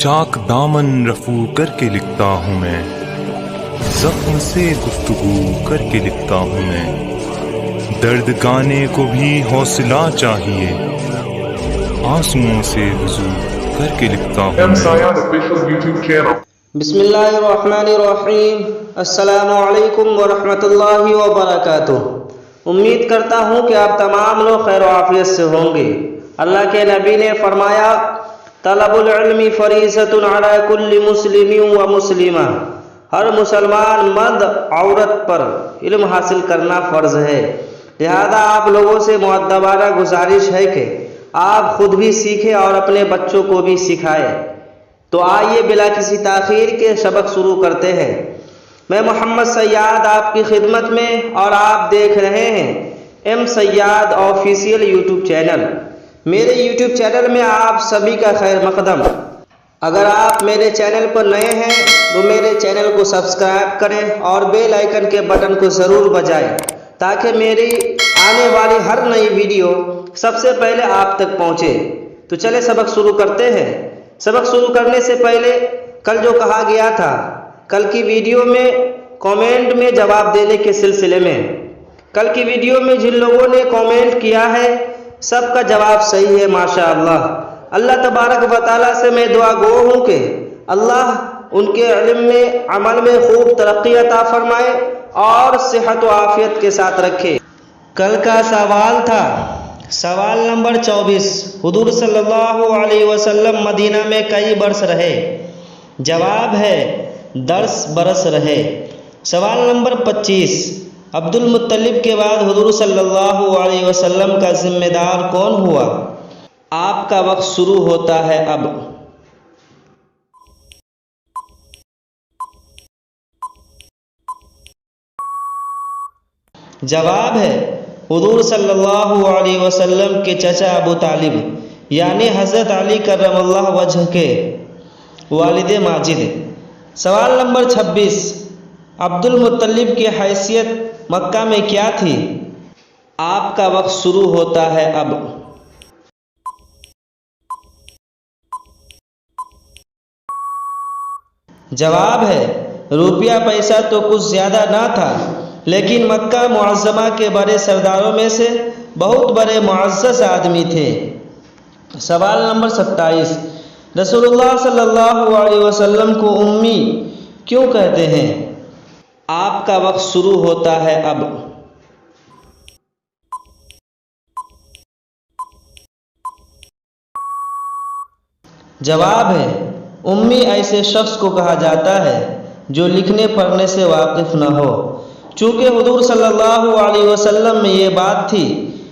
چاک دامن رفو کر کے لکھتا ہوں میں، زخم سے گفتگو کر کے لکھتا ہوں میں، درد گانے کو بھی حوصلہ چاہیے، آنسوؤں سے وضو کر کے لکھتا ہوں میں۔ بسم اللہ الرحمن الرحیم۔ السلام علیکم ورحمۃ اللہ وبرکاتہ۔ امید کرتا ہوں کہ آپ تمام لوگ خیر و عافیت سے ہوں گے۔ اللہ کے نبی نے فرمایا، طلب العلم فریضۃ علی کل مسلم و مسلمہ، ہر مسلمان مرد عورت پر علم حاصل کرنا فرض ہے، لہذا آپ لوگوں سے مؤدبانہ گزارش ہے کہ آپ خود بھی سیکھیں اور اپنے بچوں کو بھی سکھائیں۔ تو آئیے بلا کسی تاخیر کے سبق شروع کرتے ہیں۔ میں محمد سیاد آپ کی خدمت میں، اور آپ دیکھ رہے ہیں ایم سیاد آفیشیل یوٹیوب چینل۔ میرے یوٹیوب چینل میں آپ سبھی کا خیر مقدم۔ اگر آپ میرے چینل پر نئے ہیں تو میرے چینل کو سبسکرائب کریں اور بیل آئیکن کے بٹن کو ضرور بجائیں تاکہ میری آنے والی ہر نئی ویڈیو سب سے پہلے آپ تک پہنچے۔ تو چلے سبق شروع کرتے ہیں۔ سبق شروع کرنے سے پہلے کل جو کہا گیا تھا، کل کی ویڈیو میں کامنٹ میں جواب دینے کے سلسلے میں، کل کی ویڈیو میں جن لوگوں نے کامنٹ کیا ہے سب کا جواب صحیح ہے ماشاءاللہ۔ اللہ تبارک و تعالیٰ سے میں دعا گو ہوں کہ اللہ ان کے علم میں، عمل میں خوب ترقی عطا فرمائے اور صحت و عافیت کے ساتھ رکھے۔ کل کا سوال تھا سوال نمبر 24، حضور صلی اللہ علیہ وسلم مدینہ میں کئی برس رہے؟ جواب ہے 10 برس رہے۔ سوال نمبر 25، عبد المطلب کے بعد حضور صلی اللہ علیہ وسلم کا ذمہ دار کون ہوا؟ آپ کا وقت شروع ہوتا ہے اب۔ جواب ہے حضور صلی اللہ علیہ وسلم کے چچا ابو طالب، یعنی حضرت علی کرم اللہ وجہ کے والد ماجد۔ سوال نمبر 26، عبد المطلب کی حیثیت مکہ میں کیا تھی؟ آپ کا وقت شروع ہوتا ہے اب۔ جواب ہے روپیہ پیسہ تو کچھ زیادہ نہ تھا، لیکن مکہ معظمہ کے بڑے سرداروں میں سے بہت بڑے معزز آدمی تھے۔ سوال نمبر 27، رسول اللہ صلی اللہ علیہ وسلم کو امی کیوں کہتے ہیں؟ آپ کا وقت شروع ہوتا ہے اب۔ جواب ہے امی ایسے شخص کو کہا جاتا ہے جو لکھنے پڑھنے سے واقف نہ ہو۔ چونکہ حضور صلی اللہ علیہ وسلم میں یہ بات تھی،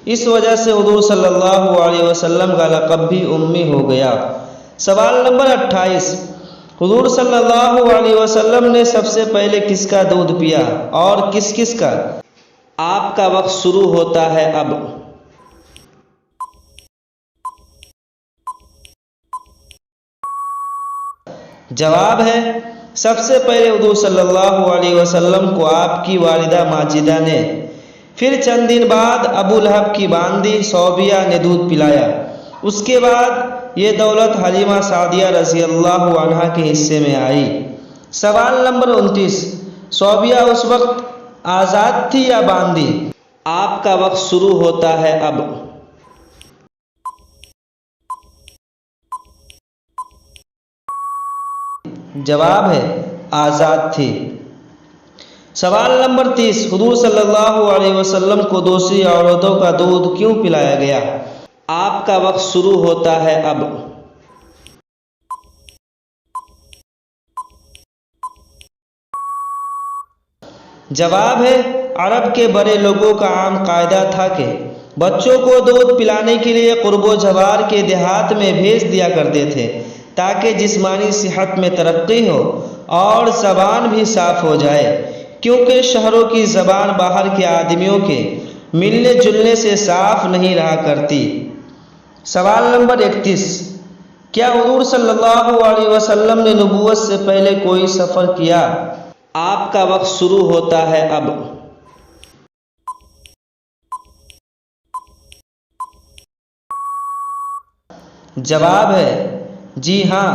اس وجہ سے حضور صلی اللہ علیہ وسلم کا لقب بھی امی ہو گیا۔ سوال نمبر 28، حضور صلی اللہ علیہ وسلم نے سب سے پہلے کس کا دودھ پیا اور کس کس کا؟ آپ کا وقت شروع ہوتا ہے اب۔ جواب ہے سب سے پہلے حضور صلی اللہ علیہ وسلم کو آپ کی والدہ ماجدہ نے، پھر چند دن بعد ابو لہب کی باندی صوبیہ نے دودھ پلایا، اس کے بعد یہ دولت حلیمہ سعدیہ رضی اللہ عنہا کے حصے میں آئی۔ سوال نمبر 29، صوبیہ اس وقت آزاد تھی یا باندی؟ آپ کا وقت شروع ہوتا ہے اب۔ جواب ہے آزاد تھی۔ سوال نمبر 30، حضور صلی اللہ علیہ وسلم کو دوسری عورتوں کا دودھ کیوں پلایا گیا؟ آپ کا وقت شروع ہوتا ہے اب۔ جواب ہے عرب کے بڑے لوگوں کا عام قاعدہ تھا کہ بچوں کو دودھ پلانے کے لیے قرب و جوار کے دیہات میں بھیج دیا کرتے تھے تاکہ جسمانی صحت میں ترقی ہو اور زبان بھی صاف ہو جائے، کیونکہ شہروں کی زبان باہر کے آدمیوں کے ملنے جلنے سے صاف نہیں رہا کرتی۔ سوال نمبر 31، کیا حضور صلی اللہ علیہ وسلم نے نبوت سے پہلے کوئی سفر کیا؟ آپ کا وقت شروع ہوتا ہے اب۔ جواب ہے جی ہاں،